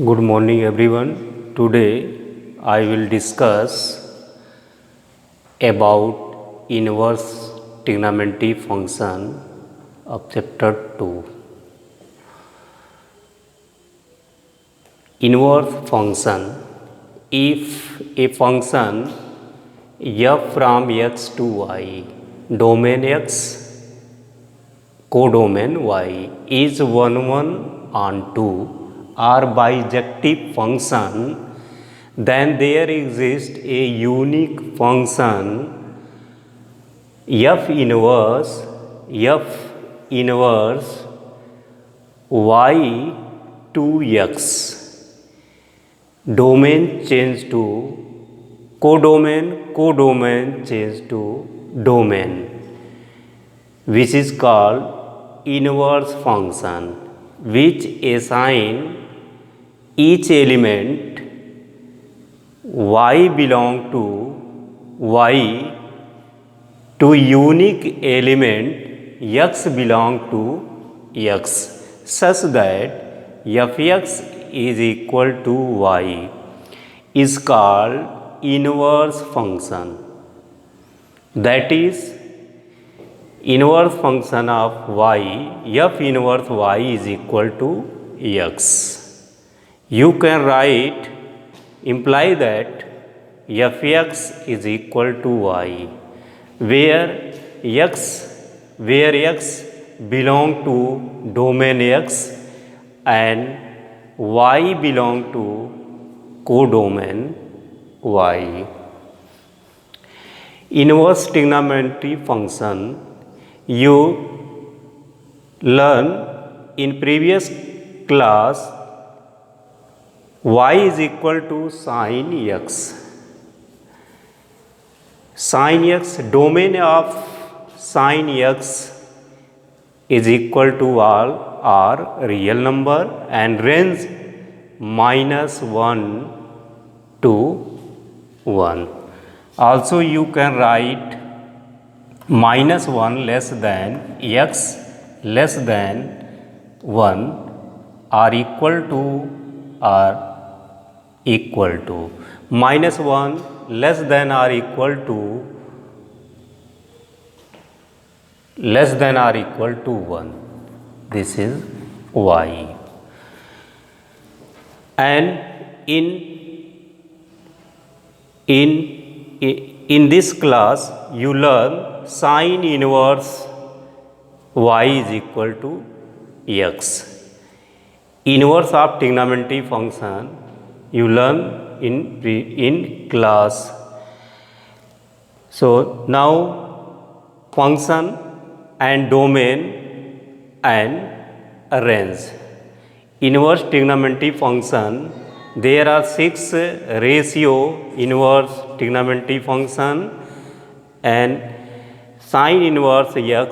Good morning, everyone. Today I will discuss about inverse trigonometry function of chapter 2. Inverse function. If a function f from x to y, domain x, codomain y is 1, 1 and 2 are bijective function, then there exists a unique function f inverse y to x. Domain change to codomain change to domain, which is called inverse function, which assign each element y belong to y to unique element x belong to x, such that fx is equal to y is called inverse function. That is, inverse function of y, f inverse y is equal to x. You can write, imply that fx is equal to y, where x belong to domain x and y belong to codomain y. Inverse trigonometry function you learn in previous class. Y is equal to sin x. Sin x, domain of sin x is equal to all are real number and range -1 to 1. Also you can write -1 less than x less than 1 are equal to -1 less than or equal to 1. This is y. And in this class you learn sin inverse y is equal to x. Inverse of trigonometry function you learn in class. So now function and domain and range. Inverse trigonometry function, there are 6 ratio inverse trigonometry function, and sin inverse x,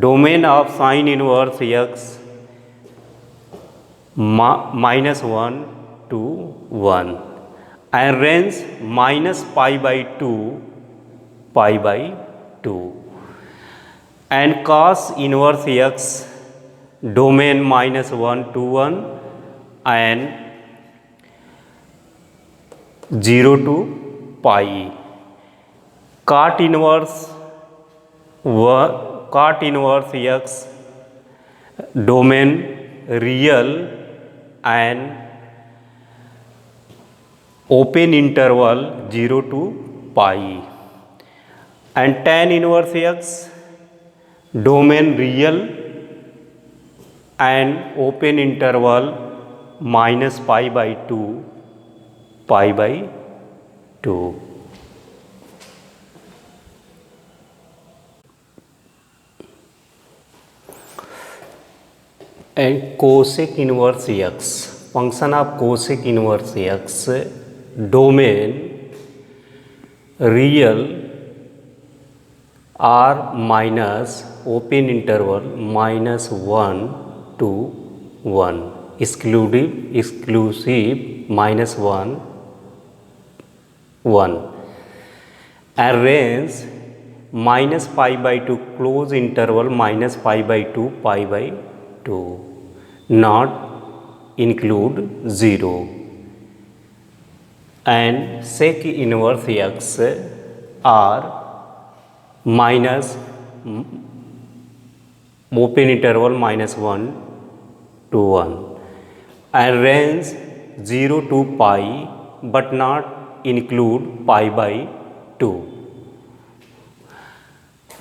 domain of sin inverse x -1 to 1 and range -π/2 and cos inverse x, domain -1 to 1 and 0 to pi. Cot inverse x, domain real and open interval 0 to pi, and tan inverse x, domain real and open interval -π/2 π/2. And cosec inverse x, function of cosec inverse x, domain real r minus open interval -1 to 1, exclusive -1 1, and range -π/2, close interval -π/2 π/2, not include 0, and sec inverse x are minus open interval -1 to 1 and range 0 to pi but not include pi by 2.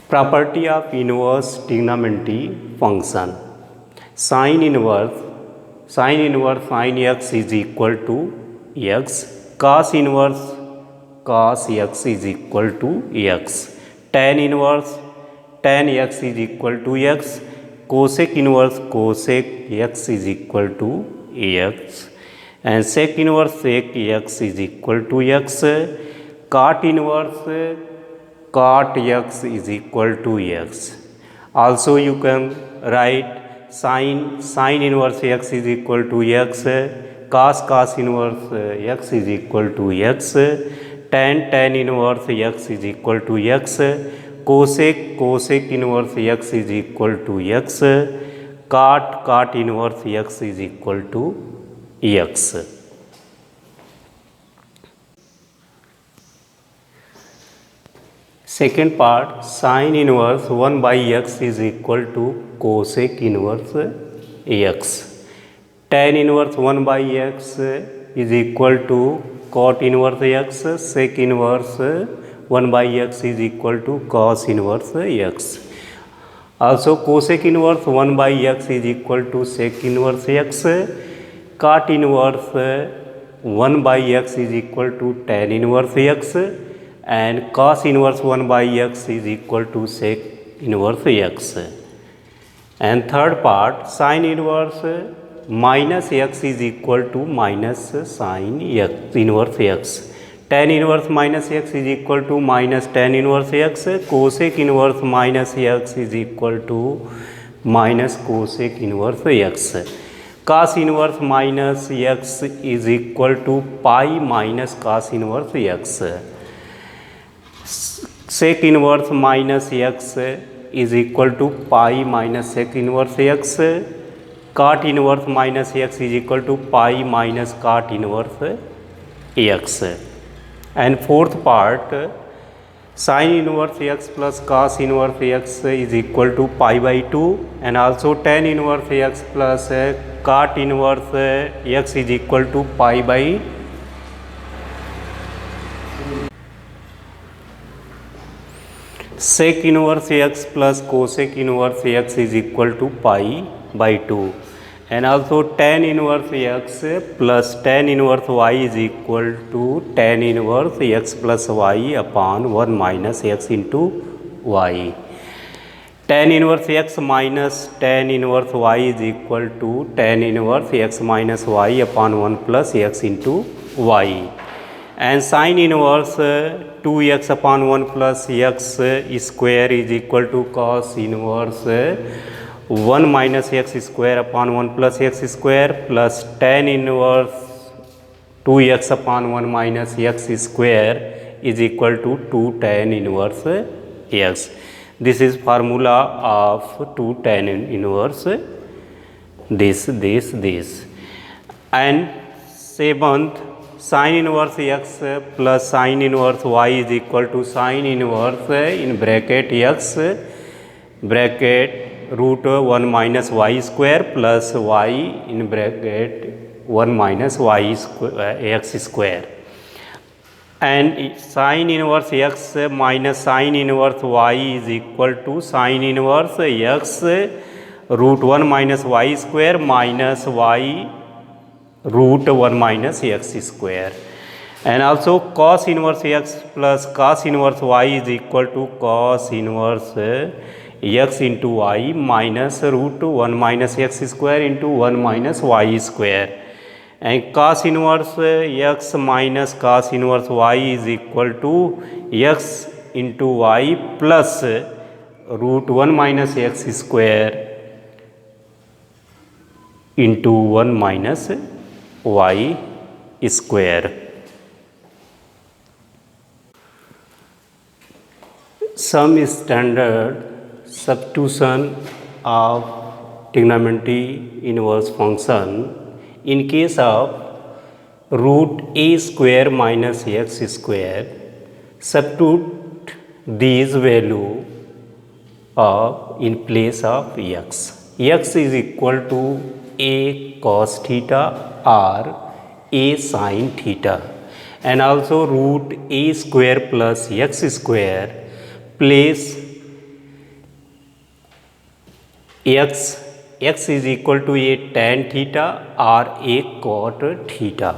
Property of inverse trigonometry function. Sin inverse sin x is equal to x, cos inverse cos x is equal to x, tan inverse tan x is equal to x, cosec inverse cosec x is equal to x, and sec inverse sec x is equal to x, cot inverse cot x is equal to x. Also you can write sin inverse x is equal to x, cos inverse x is equal to x, tan inverse x is equal to x, cosec inverse x is equal to x, cot inverse x is equal to x. Second part, sin inverse 1 by x is equal to cosec inverse x. Tan inverse 1 by x is equal to cot inverse x. Sec inverse 1 by x is equal to cos inverse x. Also cosec inverse 1 by x is equal to sec inverse x. Cot inverse 1 by x is equal to tan inverse x, and cos inverse 1 by x is equal to sec inverse x. And third part, sin inverse minus x is equal to minus sin x inverse x. Tan inverse minus x is equal to minus tan inverse x. Cosec inverse minus x is equal to minus cosec inverse x. Cos inverse minus x is equal to pi minus cos inverse x. Sec inverse minus x is equal to pi minus sec inverse x. Cot inverse minus x is equal to pi minus cot inverse x. And fourth part, sin inverse x plus cos inverse x is equal to pi by 2, and also tan inverse x plus cot inverse x is equal to pi by sec inverse x plus cosec inverse x is equal to pi by 2, and also tan inverse x plus tan inverse y is equal to tan inverse x plus y upon 1 minus x into y. Tan inverse x minus tan inverse y is equal to tan inverse x minus y upon 1 plus x into y. And sin inverse 2x upon 1 plus x square is equal to cos inverse 1 minus x square upon 1 plus x square plus tan inverse 2x upon 1 minus x square is equal to 2 tan inverse x. This is formula of 2 tan inverse this. And seventh, sin inverse x plus sin inverse y is equal to sin inverse in bracket x bracket root 1 minus y square plus y in bracket 1 minus y square x square. And sin inverse x minus sin inverse y is equal to sin inverse x root 1 minus y square minus y root 1 minus x square. And also cos inverse x plus cos inverse y is equal to cos inverse x into y minus root 1 minus x square into 1 minus y square. And cos inverse x minus cos inverse y is equal to x into y plus root 1 minus x square into 1 minus y square. Some standard substitution of trigonometry inverse function in case of root a square minus x square, substitute these value of in place of x. X is equal to a cos theta or a sin theta, and also root a square plus x square place x is equal to a tan theta or a cot theta.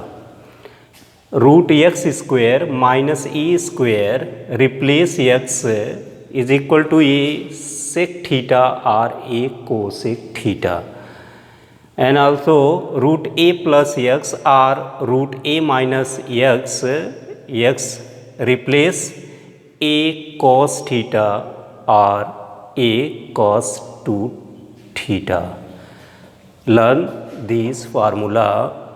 Root x square minus a square replace x is equal to a sec theta or a cosec theta, and also root a plus x or root a minus x replace a cos theta or a cos 2 theta. Learn this formula